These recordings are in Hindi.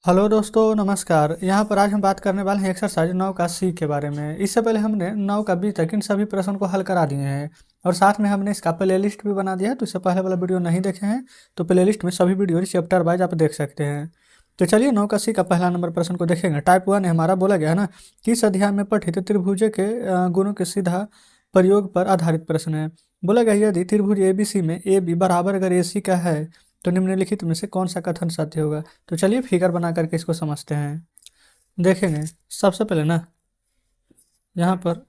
हेलो दोस्तों, नमस्कार। यहाँ पर आज हम बात करने वाले हैं एक्सरसाइज 9 का सी के बारे में। इससे पहले हमने 9 का बी तक इन सभी प्रश्न को हल करा दिए हैं और साथ में हमने इसका प्लेलिस्ट भी बना दिया है। तो इससे पहले वाला वीडियो नहीं देखे हैं तो प्लेलिस्ट में सभी वीडियो चैप्टर वाइज आप देख सकते हैं। तो चलिए 9 का सी का पहला नंबर प्रश्न को देखेंगे। टाइप 1 है हमारा, बोला गया है ना कि इस अध्याय में पठित त्रिभुज के गुणों के सीधा प्रयोग पर आधारित प्रश्न है। बोला गया यदि त्रिभुज ABC में ए बी बराबर अगर AC का है तो निम्नलिखित में से कौन सा कथन सत्य होगा। तो चलिए फिगर बना करके इसको समझते हैं, देखेंगे। सबसे पहले ना यहाँ पर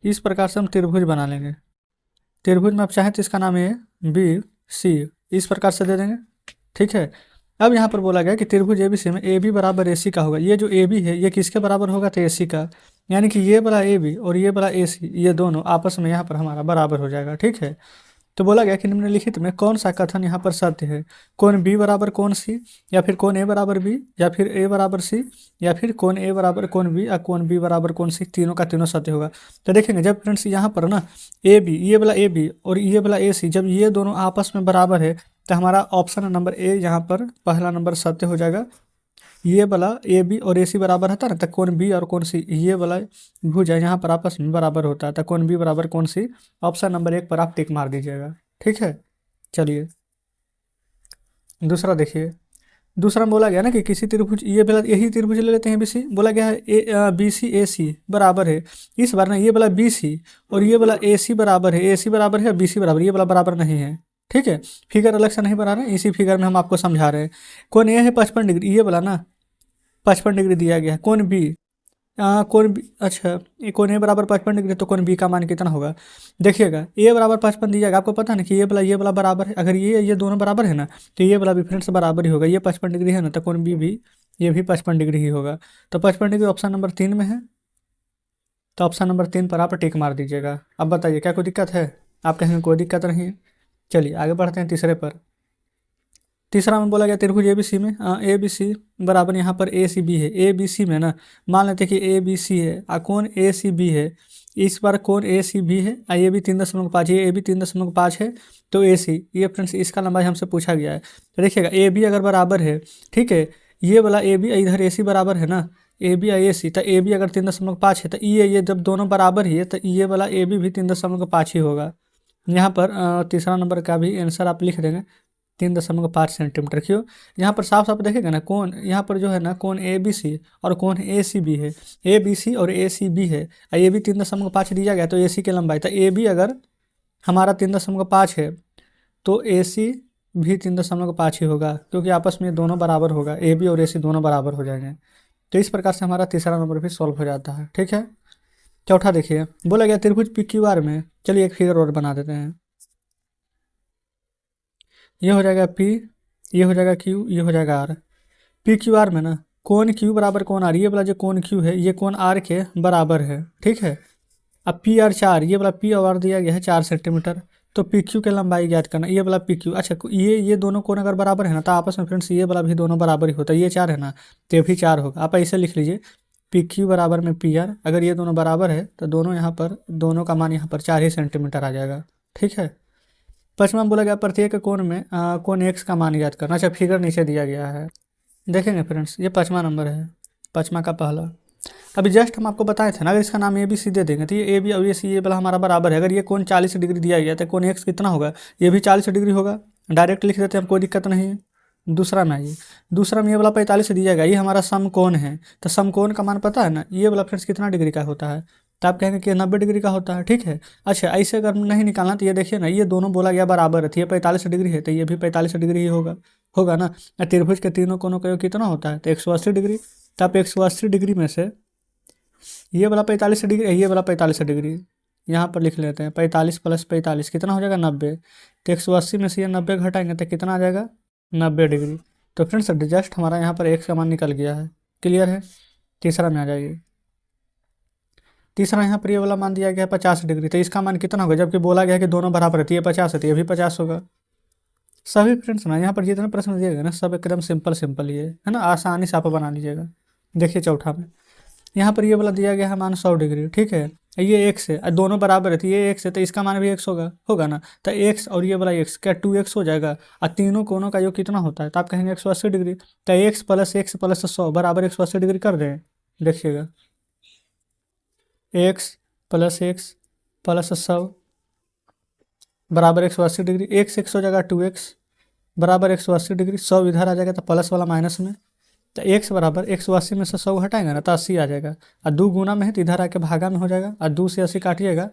इस प्रकार से हम त्रिभुज बना लेंगे। त्रिभुज में आप चाहें तो इसका नाम ABC इस प्रकार से दे देंगे, ठीक है। अब यहाँ पर बोला गया कि त्रिभुज ABC में AB बराबर AC का होगा। ये जो AB है ये किसके बराबर होगा, तो AC का, यानी कि ये वाला AB और ये वाला AC ये दोनों आपस में यहाँ पर हमारा बराबर हो जाएगा, ठीक है। तो बोला गया कि निम्नलिखित में कौन सा कथन यहाँ पर सत्य है। कौन बी बराबर कौन सी, या फिर कौन ए बराबर बी, या फिर ए बराबर सी, या फिर कौन ए बराबर कौन बी, या कौन बी बराबर कौन सी, तीनों का तीनों सत्य होगा। तो देखेंगे जब फ्रेंड्स यहाँ पर ना ए बी, ये वाला ए बी और ये वाला ए सी, जब ये दोनों आपस में बराबर है तो हमारा ऑप्शन नंबर ए यहाँ पर पहला नंबर सत्य हो जाएगा। ये वाला ए बी और ए सी बराबर होता है ना, तो कौन बी और कौन सी, ये वाला भुजा यहाँ पर आपस में बराबर होता है, तो कौन बी बराबर कौन सी, ऑप्शन नंबर 1 पर आप टिक मार दीजिएगा, ठीक है। चलिए दूसरा देखिए। दूसरा में बोला गया ना कि किसी त्रिभुज, ये वाला यही त्रिभुज ले लेते हैं BC। बोला गया है BC AC बराबर है। इस बार ना ये वाला BC और ये वाला AC बराबर है, AC बराबर है और BC बराबर, ये वाला बराबर नहीं है, ठीक है। फिगर अलग से नहीं बना रहे हैं, इसी फिगर में हम आपको समझा रहे हैं। कौन ए है 55 डिग्री, ये वाला ना 55 डिग्री दिया गया है। कौन बी, कौन बी, अच्छा ये कौन ए बराबर 55 डिग्री, तो कौन बी का मान कितना होगा। देखिएगा ए बराबर 55 दिया गया, आपको पता है ना कि ये वाला बराबर है। अगर ये दोनों बराबर है ना तो ये वाला भी फ्रेंड्स बराबर ही होगा। ये 55 डिग्री है ना, तो कौन बी भी ये भी 55 डिग्री ही होगा। तो 55 डिग्री ऑप्शन नंबर 3 में है, तो ऑप्शन नंबर 3 पर आप टिक मार दीजिएगा। अब बताइए क्या कोई दिक्कत है, आप कहेंगे कोई दिक्कत नहीं है। चलिए आगे बढ़ते हैं तीसरे पर। तीसरा में बोला गया त्रिभुज ABC में ABC बराबर यहाँ पर ACB है। ABC में ना मान लेते हैं कि ABC है और कौन ACB है। इस बार कौन ACB है, ये भी 3.5 है, ये भी 3.5 है, तो AC ये फ्रेंड्स इसका लंबाई हमसे पूछा गया है। तो देखिएगा AB अगर बराबर है, ठीक है, ये वाला AB इधर AC बराबर है ना, AB और AC, तो AB अगर 3.5 है तो ये जब दोनों बराबर ही है तो ये वाला AB भी 3.5 ही होगा। यहाँ पर तीसरा नंबर का भी आंसर आप लिख देंगे 3.5 सेंटीमीटर। क्यों, यहाँ पर साफ साफ देखेगा ना, कौन यहाँ पर जो है ना कौन ABC और कौन ACB है। ABC और ACB है और ये भी 3.5 दिया गया, तो AC की लंबाई, तो AB अगर हमारा 3.5 है तो AC भी 3.5 ही होगा, क्योंकि आपस में दोनों बराबर होगा, AB और AC दोनों बराबर हो जाएंगे। तो इस प्रकार से हमारा तीसरा नंबर भी सॉल्व हो जाता है, ठीक है। चौथा देखिए, बोला गया त्रिभुज PQR में, चलिए एक फिगर और बना देते हैं। ये हो जाएगा P, ये हो जाएगा Q, ये हो जाएगा R। PQR में ना कौन Q बराबर कौन R, ये वाला जो कौन Q है ये कौन R के बराबर है, ठीक है। अब PR 4, ये वाला P और R दिया गया है 4 सेंटीमीटर, तो PQ की लंबाई ज्ञात करना। ये वाला PQ, अच्छा ये दोनों कौन अगर बराबर है ना तो आपस में फ्रेंड्स ये वाला भी दोनों बराबर ही होता है। ये 4 है ना तो ये भी 4 होगा। आप ऐसे लिख लीजिए PQ बराबर में PR, अगर ये दोनों बराबर है तो दोनों यहाँ पर दोनों का मान यहाँ पर 4 ही सेंटीमीटर आ जाएगा, ठीक है। पचमा बोला गया प्रत्येक कोण में कोण एक्स का मान ज्ञात करना। अच्छा फिगर नीचे दिया गया है, देखेंगे फ्रेंड्स, ये 5वां नंबर है, 5वां का पहला। अभी जस्ट हम आपको बताए थे ना, अगर इसका नाम ABC दे देंगे तो ये AB और ये C ये वाला हमारा बराबर है। अगर ये कोण 40 डिग्री दिया गया तो कोण एक्स कितना होगा, ये भी 40 डिग्री होगा। डायरेक्ट लिख देते हैं, कोई दिक्कत नहीं है। दूसरा में आइए, दूसरा में ये वाला 45 दिया गया, ये हमारा समकोण है, तो समकोण का मान पता है ना, ये वाला फ्रेंड्स कितना डिग्री का होता है, तो आप कहेंगे कि 90 डिग्री का होता है, ठीक है। अच्छा ऐसे अगर नहीं निकालना तो ये देखिए ना, ये दोनों बोला गया बराबर है, तो ये 45 डिग्री है तो ये भी 45 डिग्री ही होगा, होगा ना। त्रिभुज के तीनों कोणों का योग कितना होता है, तो 180 डिग्री। तो आप 180 डिग्री में से ये वाला 45 डिग्री, ये वाला 45 डिग्री यहाँ पर लिख लेते हैं। 45 + 45 कितना हो जाएगा, 90। तो 180 में से ये 90 घटाएंगे तो कितना आ जाएगा, 90 डिग्री। तो फ्रेंड्स जस्ट हमारा यहाँ पर एक्स का मान निकल गया है, क्लियर है। तीसरा में आ जाइए। तीसरा यहाँ पर ये वाला मान दिया गया है 50 डिग्री, तो इसका मान कितना होगा, जबकि बोला गया है कि दोनों बराबर है, तो ये 50 है तो ये भी 50 होगा। सभी फ्रेंड्स ना यहाँ पर जितने प्रश्न दिए गए ना सब एकदम सिंपल सिंपल ही है ना, आसानी से आप बना लीजिएगा। देखिए चौथा में यहाँ पर ये वाला दिया गया है मान 100 डिग्री, ठीक है। ये x है, दोनों बराबर है तो ये x है तो इसका मान भी x होगा, होगा ना। तो x और ये वाला x क्या 2x हो जाएगा, और तीनों कोनों का योग कितना होता है, तो आप कहेंगे 180 डिग्री। तो x प्लस 100 बराबर 180 डिग्री कर दें, देखिएगा x प्लस 100 बराबर 180 डिग्री, x हो जाएगा 2x बराबर 180 डिग्री, 100 इधर आ जाएगा तो प्लस वाला माइनस में, तो x बराबर 180 में से 100 हटाएंगे ना तो 80 आ जाएगा, और 2 गुना में है तो इधर आके भागा में हो जाएगा, और 2 से 80 काटिएगा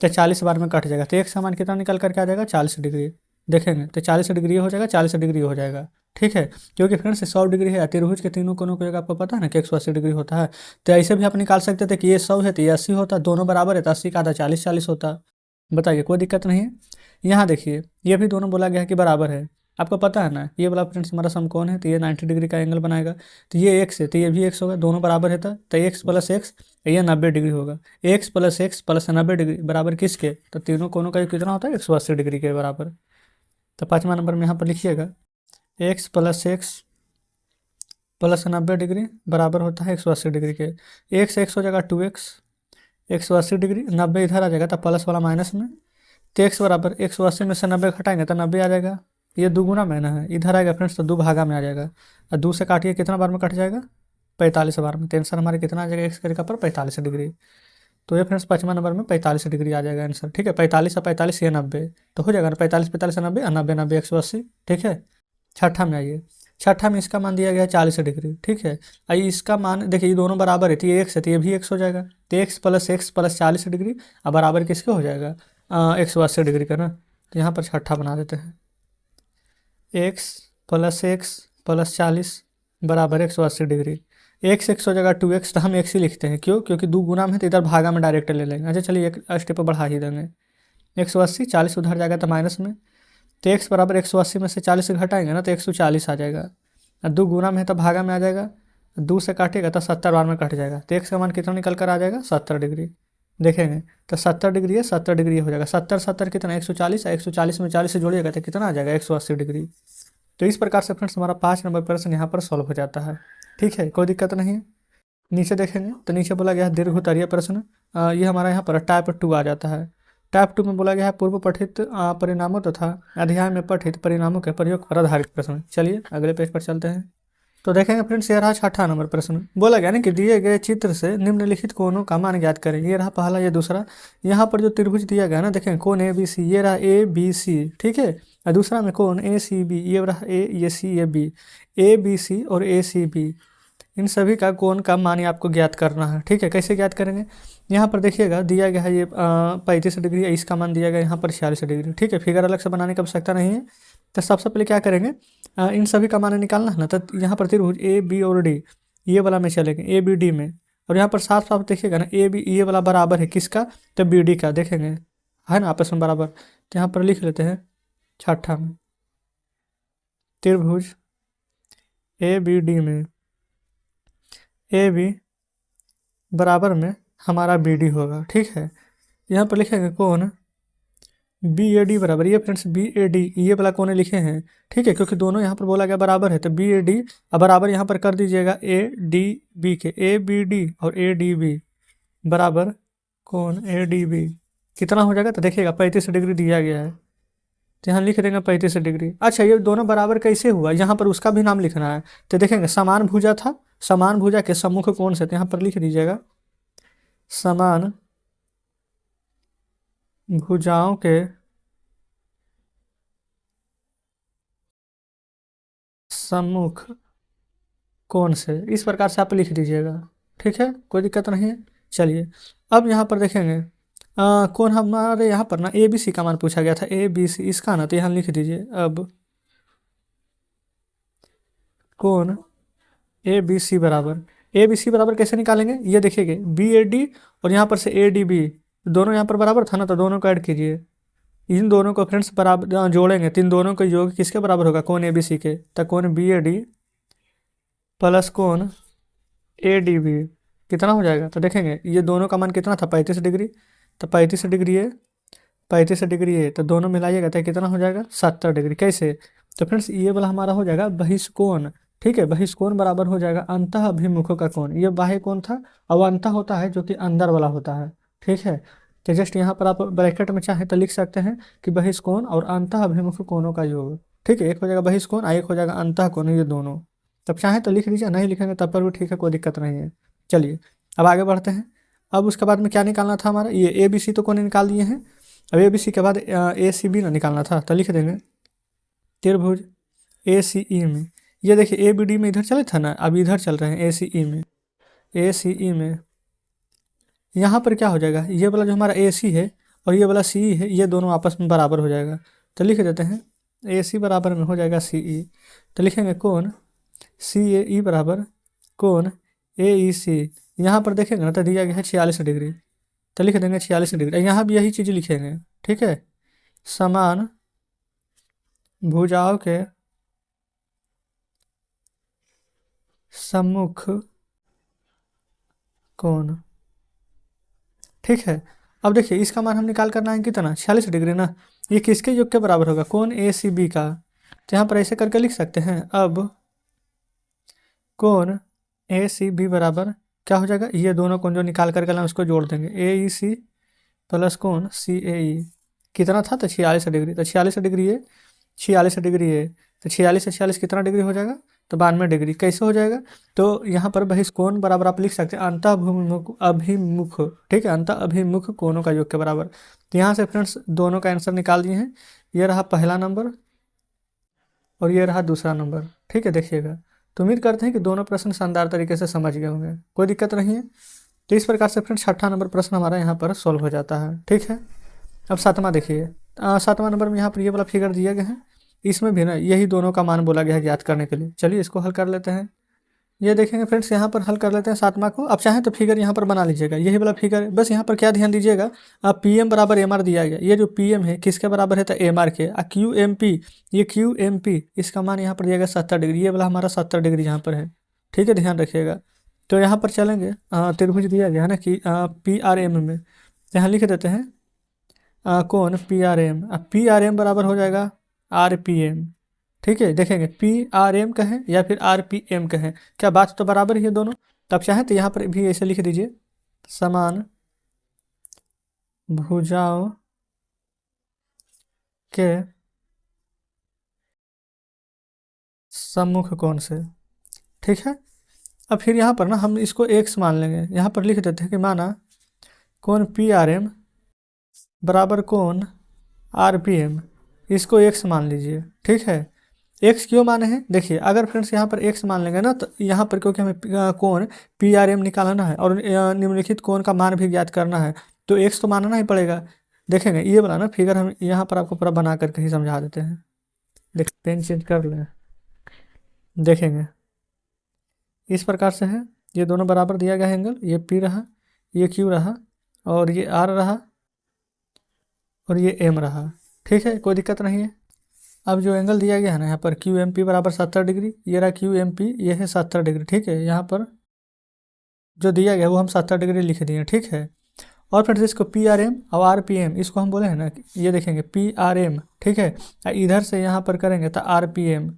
तो 40 बार में कट जाएगा, तो x का मान कितना निकल करके आ जाएगा 40 डिग्री। देखेंगे तो 40 डिग्री हो जाएगा, 40 डिग्री हो जाएगा, ठीक है। क्योंकि फ्रेंड्स 100 डिग्री है, त्रिभुज के तीनों कोनों को आपको पता है ना कि 180 डिग्री होता है, तो ऐसे भी आप निकाल सकते थे कि ये 100 है तो ये 80 होता, दोनों बराबर है तो 80 का आधा 40 होता। बताइए, कोई दिक्कत नहीं है। यहाँ देखिए ये भी दोनों बोला गया है कि बराबर है, आपको पता है ना ये वाला फ्रेंड्स हमारा समकोण है तो ये 90 डिग्री का एंगल बनाएगा, तो ये x है तो ये भी x होगा, दोनों बराबर है तो x प्लस x ये 90 डिग्री होगा, x प्लस 90 डिग्री बराबर किसके, तो तीनों कोनों का कितना होता है 180 डिग्री के बराबर। तो 5वां नंबर में यहाँ पर लिखिएगा x प्लस 90 डिग्री बराबर होता है 180 डिग्री के, x हो जाएगा 2x 180 डिग्री, 90 इधर आ जाएगा तो प्लस वाला माइनस में, तो x बराबर 180 में से 90 घटाएंगे तो 90 आ जाएगा, ये 2 गुना में ना है, इधर आएगा फ्रेंड्स तो 2 भागा में आ जाएगा, और 2 से काटिए कितना बार में कट जाएगा 45 बार में, तो आंसर हमारे कितना आ जाएगा एक्स के पर 45 डिग्री। तो ये फ्रेंड्स 5वां नंबर में 45 डिग्री आ जाएगा आंसर, ठीक है। 45 और 45 ये 90 तो हो जाएगा ना, 45 90 और 90 180, ठीक है। छठा में आइए, छठा में इसका मान दिया गया है 40 डिग्री, ठीक है। आइए इसका मान देखिए, ये दोनों बराबर है तो ये x है तो ये भी x हो जाएगा, तो x प्लस 40 डिग्री अब बराबर किसके हो जाएगा 180 डिग्री का ना, तो यहाँ पर छठा बना देते हैं, x प्लस 40 बराबर 180 डिग्री, x हो जाएगा 2x, तो हम x ही लिखते हैं, क्यों, क्योंकि 2 गुना में है तो इधर भागा में डायरेक्ट ले लेंगे। अच्छा चलिए एक स्टेप बढ़ा ही देंगे, 180 40 उधर जाएगा तो माइनस में, तो x बराबर 180 में से 40 घटाएंगे ना तो 140 आ जाएगा, और 2 गुना में है तो भागा में आ जाएगा, 2 से काटेगा तो 70 बार में कट जाएगा, तो x का मान कितना निकल कर आ जाएगा 70 डिग्री। देखेंगे तो 70 डिग्री है, 70 डिग्री हो जाएगा, 70 कितना 140 है, 140 में 40 से जोड़िएगा तो कितना आ जाएगा 180 डिग्री। तो इस प्रकार से फ्रेंड्स हमारा 5 नंबर प्रश्न यहाँ पर सॉल्व हो जाता है, ठीक है, कोई दिक्कत नहीं है। नीचे देखेंगे तो नीचे बोला गया है दीर्घोत्तरीय प्रश्न, ये हमारा यहाँ पर टाइप 2 आ जाता है। टाइप 2 में बोला गया है पूर्व पठित परिणामों तथा अध्याय में पठित परिणामों के प्रयोग पर आधारित प्रश्न। चलिए अगले पेज पर चलते हैं। तो देखेंगे फ्रेंड्स ये रहा 6ठा नंबर प्रश्न, बोला गया ना कि दिए गए चित्र से निम्नलिखित कोणों का मान ज्ञात करें। ये रहा पहला, ये दूसरा। यहाँ पर जो त्रिभुज दिया गया ना, देखें कोण ए बी सी, ये रहा ए बी सी, ठीक है। और दूसरा में कोण ए सी बी, ये रहा ए, ये सी, ये बी, ए बी सी और ए सी बी, इन सभी का कोण का मान आपको ज्ञात करना है, ठीक है। कैसे ज्ञात करेंगे, यहाँ पर देखिएगा दिया गया है ये 35 डिग्री, इसका मान दिया गया यहाँ पर 46 डिग्री, ठीक है। फिगर अलग से बनाने की आवश्यकता नहीं है। तो सबसे पहले क्या करेंगे, इन सभी का मान निकालना है ना, तो यहाँ पर त्रिभुज ए बी और डी ये वाला में चलेंगे, ए बी डी में, और यहाँ पर साफ साफ देखिएगा ना ए बी ये वाला बराबर है किसका, तो बी डी का, देखेंगे है ना आपस में बराबर। तो यहाँ पर लिख लेते हैं 6ठा में त्रिभुज ए बी डी में ए बी बराबर में हमारा बी डी होगा, ठीक है। यहाँ पर लिखेंगे कोण बी ए डी बराबर, ये फ्रेंड्स बी ए डी ये वाला कोण लिखे हैं, ठीक है, क्योंकि दोनों यहाँ पर बोला गया बराबर है, तो बी ए डी अब बराबर यहाँ पर कर दीजिएगा ए डी बी के, ए बी डी और ए डी बी बराबर कोण ए डी बी कितना हो जाएगा, तो देखिएगा 35 डिग्री दिया गया है, तो यहाँ लिख देंगे 35 डिग्री। अच्छा ये दोनों बराबर कैसे हुआ, यहाँ पर उसका भी नाम लिखना है, तो देखेंगे समान भुजा था, समान भुजा के सम्मुख कोण से, तो यहाँ पर लिख दीजिएगा समान भुजाओं के सम्मुख कोण से, इस प्रकार से आप लिख दीजिएगा, ठीक है, कोई दिक्कत नहीं है। चलिए अब यहाँ पर देखेंगे कोण हमारे यहाँ पर ना ए बी सी का मान पूछा गया था, ए बी सी इसका ना, तो यहाँ लिख दीजिए अब कोण ए बी सी बराबर, ए बी सी बराबर कैसे निकालेंगे, ये देखिएगा बी ए डी और यहाँ पर से ए डी बी दोनों यहाँ पर बराबर था ना, तो दोनों को ऐड कीजिए, इन दोनों को फ्रेंड्स बराबर जोड़ेंगे तो इन दोनों का योग किसके बराबर होगा, कोण ए बी सी के, तो कोण बी ए डी प्लस कोण ए डी बी कितना हो जाएगा, तो देखेंगे ये दोनों का मान कितना था 35 डिग्री, तो 35 डिग्री है, 35 डिग्री है, तो दोनों मिलाइएगा तो कितना हो जाएगा 70 डिग्री। कैसे, तो फ्रेंड्स ये वाला हमारा हो जाएगा बहिष्कोण, ठीक है। बहिष्कोण बराबर हो जाएगा अंतः अभिमुख का कोण। ये बाह्य कोण था और अंतः होता है जो कि अंदर वाला होता है। ठीक है, तो जस्ट यहाँ पर आप ब्रैकेट में चाहे तो लिख सकते हैं कि बहिष्कोण और अंतः अभिमुख कोणों का योग। ठीक है, एक हो जाएगा बहिष्कोण और एक हो जाएगा अंतः कोण, ये दोनों। तब चाहे तो लिख लीजिए, नहीं लिखेंगे तब पर भी ठीक है, कोई दिक्कत नहीं है। चलिए अब आगे बढ़ते हैं। अब उसके बाद में क्या निकालना था हमारा, ये ए बी सी तो कोण निकाल दिए हैं। अब ए बी सी के बाद ए सी बी ना निकालना था, तो लिख देंगे त्रिभुज ए सी ई में। ये देखिए ए बी डी में इधर चले था ना, अब इधर चल रहे हैं ए सी ई में। ए सी ई में यहाँ पर क्या हो जाएगा, ये वाला जो हमारा ए सी है और ये वाला सी ई है, ये दोनों आपस में बराबर हो जाएगा। तो लिख देते हैं ए सी बराबर में हो जाएगा सी ई। तो लिखेंगे कोण सी ए ई बराबर कोण ए ई सी। यहाँ पर देखेंगे ना तो दिया गया है 46 डिग्री, तो लिख देंगे 46 डिग्री। यहाँ भी यही चीज़ लिखेंगे। ठीक है, समान भुजाओं के सम्मुख कोण। ठीक है, अब देखिए इसका मान हम निकाल करना है कितना, 46 डिग्री ना। ये किसके योग के बराबर होगा, कोण ए सी बी का। तो यहाँ पर ऐसे करके लिख सकते हैं। अब कोण ए सी बी बराबर क्या हो जाएगा, ये दोनों कोण जो निकाल करके हम उसको जोड़ देंगे, ए ई सी प्लस कोण सी ए ई। कितना था, तो 46 डिग्री। तो 46 डिग्री है, 46 डिग्री है, तो 46 से 46 कितना डिग्री हो जाएगा, तो 92 डिग्री। कैसे हो जाएगा, तो यहाँ पर बहिष्कोण बराबर आप लिख सकते हैं अंतः अभिमुख। ठीक है, अंतः अभिमुख कोणों का योग के बराबर। तो यहाँ से फ्रेंड्स दोनों का आंसर निकाल दिए हैं। ये रहा पहला नंबर और ये रहा दूसरा नंबर। ठीक है, देखिएगा। तो उम्मीद करते हैं कि दोनों प्रश्न शानदार तरीके से समझ गए होंगे, कोई दिक्कत नहीं है। तो इस प्रकार से फ्रेंड्स छठा नंबर प्रश्न हमारा यहाँ पर सॉल्व हो जाता है। ठीक है, अब सातवां देखिए। सातवां नंबर में यहाँ पर ये वाला फिगर दिया गया है, इसमें भी ना यही दोनों का मान बोला गया है ज्ञात करने के लिए। चलिए इसको हल कर लेते हैं। ये देखेंगे फ्रेंड्स, यहाँ पर हल कर लेते हैं सातवां को। अब चाहें तो फिगर यहाँ पर बना लीजिएगा, यही वाला फिगर है। बस यहाँ पर क्या ध्यान दीजिएगा, अब पी एम बराबर एम आर दिया गया। ये जो पी एम है किसके बराबर है, तो एम आर के। क्यू एम पी, ये क्यू एम पी इसका मान यहाँ पर दिया गया 70 डिग्री। ये वाला हमारा 70 डिग्री यहाँ पर है। ठीक है, ध्यान रखिएगा। तो यहाँ पर चलेंगे, त्रिभुज दिया गया है ना कि पी आर एम में, यहाँ लिख देते हैं कौन पी आर एम। अब पी आर एम बराबर हो जाएगा आर पी एम। ठीक है, देखेंगे पी आर एम कहें या फिर आर पी एम कहें, क्या बात तो बराबर ही है दोनों। तब चाहें तो यहाँ पर भी ऐसे लिख दीजिए, समान भुजाओं के सम्मुख कोण से। ठीक है, अब फिर यहाँ पर ना हम इसको एक्स मान लेंगे। यहाँ पर लिख देते हैं कि माना कोण पी आर एम बराबर कोण आर पी एम, इसको एक्स मान लीजिए। ठीक है, एक्स क्यों माने हैं, देखिए अगर फ्रेंड्स यहाँ पर एक्स मान लेंगे ना, तो यहाँ पर क्योंकि हमें कोण पी आर एम निकालना है और निम्नलिखित कोण का मान भी ज्ञात करना है, तो एक्स तो मानना ही पड़ेगा। देखेंगे ये वाला ना फिगर हम यहाँ पर आपको पूरा बना करके ही समझा देते हैं। देख पेन चेंज कर लें, देखेंगे इस प्रकार से है। ये दोनों बराबर दिया गया है एंगल, ये पी रहा, ये क्यू रहा, और ये आर रहा, और ये एम रहा। ठीक है, कोई दिक्कत नहीं है। अब जो एंगल दिया गया है ना यहाँ पर क्यू एम पी बराबर 70 डिग्री, ये रहा क्यू एम पी, ये है 70 डिग्री। ठीक है, यहाँ पर जो दिया गया है वो हम 70 डिग्री लिख दिए। ठीक है, और फिर इसको पी आर एम और आर पी एम इसको हम बोले हैं ना, ये देखेंगे पी आर एम। ठीक है, इधर से यहाँ पर करेंगे तो आर पी एम,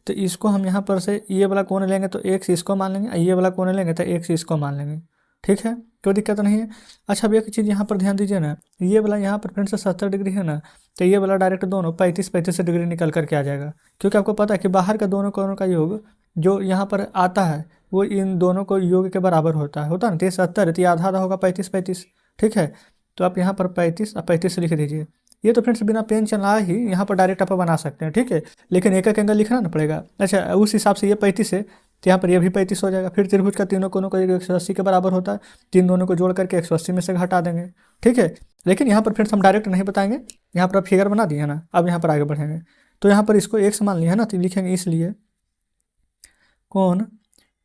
तो इसको हम यहाँ पर से ये वाला कोण लेंगे तो एक्स इसको मान लेंगे, ये वाला कोण लेंगे तो एक्स इसको मान लेंगे। ठीक है, कोई दिक्कत नहीं है। अच्छा, अब एक चीज़ यहाँ पर ध्यान दीजिए ना, ये वाला यहाँ पर फ्रेंड से 70 डिग्री है ना, तो ये वाला डायरेक्ट दोनों 35 डिग्री निकल करके आ जाएगा, क्योंकि आपको पता है कि बाहर का दोनों कोणों का योग जो यहाँ पर आता है वो इन दोनों को योग के बराबर होता है ना। तो 70 तो आधा आधा होगा 35। ठीक है, तो आप यहाँ पर 35 और 35 लिख दीजिए। ये तो फ्रेंड्स बिना पेन चलाए ही यहाँ पर डायरेक्ट आप बना सकते हैं। ठीक है, लेकिन एक एक एंगल लिखना ना पड़ेगा। अच्छा, उस हिसाब से ये 35 है तो यहाँ पर ये भी 35 हो जाएगा। फिर त्रिभुज का तीनों कोनों का 180 के बराबर होता है, तीन दोनों को जोड़ करके 180 में से घटा देंगे। ठीक है, लेकिन यहाँ पर फ्रेंड्स हम डायरेक्ट नहीं बताएंगे, यहाँ पर आप फिगर बना दिए ना। अब यहाँ पर आगे बढ़ेंगे तो यहाँ पर इसको एक्स मान लिया है ना, तो लिखेंगे इसलिए कोण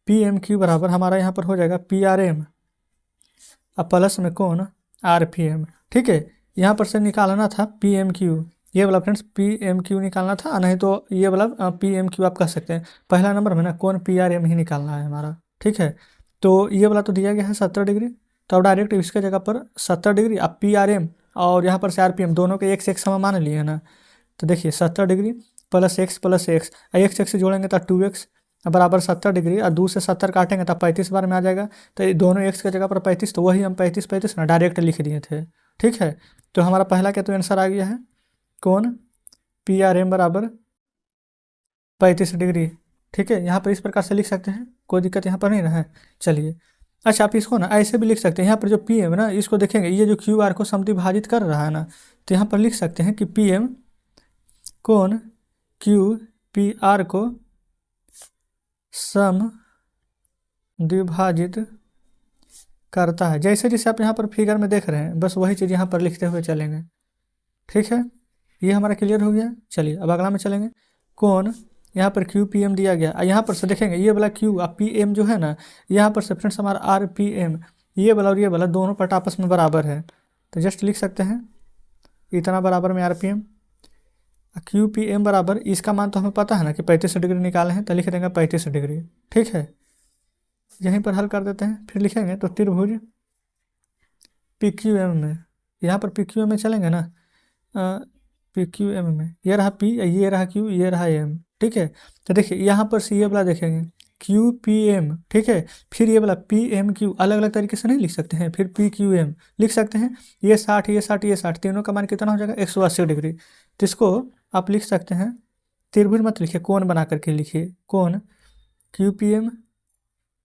पी एम क्यू बराबर हमारा यहाँ पर हो जाएगा पी आर एम अब प्लस में कोण आर पी एम। ठीक है, यहाँ पर से निकालना था पी एम क्यू, ये वाला फ्रेंड्स पी एम क्यू निकालना था, नहीं तो ये वाला पी एम क्यू आप कह सकते हैं। पहला नंबर में ना कौन पी आर एम ही निकालना है हमारा। ठीक है, तो ये वाला तो दिया गया है 70 डिग्री, तो अब डायरेक्ट इसके जगह पर 70 डिग्री अब पी आर एम और यहाँ पर से आर पी एम दोनों के एक्स हम मान लिए है ना। तो देखिए 70 डिग्री प्लस एक्स एक्स से जोड़ेंगे तो 2x, बराबर 70 डिग्री और 2 से 70 काटेंगे तब 35 बार में आ जाएगा। तो ये दोनों एक्स की जगह पर 35, तो वही हम 35 ना डायरेक्ट लिख दिए थे। ठीक है, तो हमारा पहला क्या तो आंसर आ गया है कौन PRM बराबर 35 डिग्री। ठीक है, यहाँ पर इस प्रकार से लिख सकते हैं, कोई दिक्कत यहाँ पर नहीं रहा है। चलिए, अच्छा आप इसको ना ऐसे भी लिख सकते हैं, यहाँ पर जो PM ना इसको देखेंगे, ये जो QR को समद्विभाजित कर रहा है ना, तो यहाँ पर लिख सकते हैं कि PM कोण QPR को सम द्विभाजित करता है। जैसे जैसे आप यहाँ पर फिगर में देख रहे हैं, बस वही चीज़ यहाँ पर लिखते हुए चलेंगे। ठीक है, ये हमारा क्लियर हो गया। चलिए अब अगला में चलेंगे। कौन यहाँ पर QPM दिया गया, यहाँ पर से देखेंगे ये वाला Q और PM जो है ना, यहाँ पर से फ्रेंड्स हमारा RPM, ये वाला और ये वाला दोनों पार्ट आपस में बराबर है, तो जस्ट लिख सकते हैं इतना बराबर में RPM। QPM बराबर, इसका मान तो हमें पता है ना कि 35 डिग्री निकाले हैं, तो लिख देंगे 35 डिग्री। ठीक है, यहीं पर हल कर देते हैं, फिर लिखेंगे तो त्रिभुज PQM में, यहाँ पर PQM में चलेंगे ना, PQM में ये रहा P, ये रहा Q, ये रहा M। ठीक है, तो देखिए यहाँ पर से ये वाला देखेंगे QPM। ठीक है, फिर ये वाला PMQ, अलग अलग तरीके से नहीं लिख सकते हैं, फिर PQM लिख सकते हैं। ये 60, ये 60, ये 60, तीनों का मान कितना हो जाएगा 180 डिग्री। तो इसको आप लिख सकते हैं, त्रिभुज मत लिखिए, कोण बना करके लिखिए, कोण QPM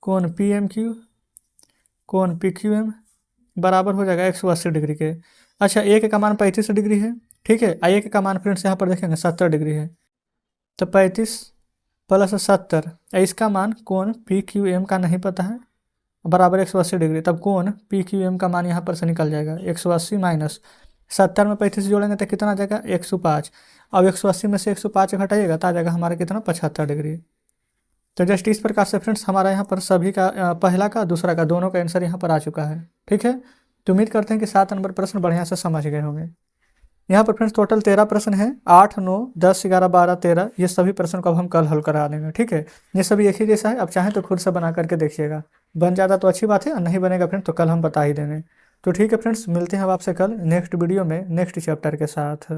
कोण PMQ कोण PQM बराबर हो जाएगा 180 डिग्री के। अच्छा, एक का मान 35 डिग्री है। ठीक है, एक का मान फ्रेंड्स यहाँ पर देखेंगे 70 डिग्री है, तो 35 प्लस 70, इसका मान कोण PQM का नहीं पता है, बराबर 180 डिग्री। तब कोण PQM का मान यहाँ पर से निकल जाएगा 180 माइनस 70 में 35 जोड़ेंगे तो कितना आ जाएगा 105। अब 180 में से 105 घटाइएगा तो आ जाएगा हमारा कितना 75 डिग्री। तो जस्ट इस प्रकार से फ्रेंड्स हमारा यहाँ पर सभी का पहला का दूसरा का दोनों का आंसर यहाँ पर आ चुका है। ठीक है, तो उम्मीद करते हैं कि 7 नंबर प्रश्न बढ़िया से समझ गए होंगे। यहाँ पर फ्रेंड्स टोटल 13 प्रश्न है, 8, 9, 10, 11, 12, 13, ये सभी प्रश्न को अब हम कल हल करा देंगे। ठीक है, ये सभी एक ही जैसा है, अब चाहें तो खुद से बना करके देखिएगा, बन जाता तो अच्छी बात है, और नहीं बनेगा फ्रेंड्स तो कल हम बता ही देंगे। तो ठीक है फ्रेंड्स, मिलते हैं अब आपसे कल नेक्स्ट वीडियो में नेक्स्ट चैप्टर के साथ।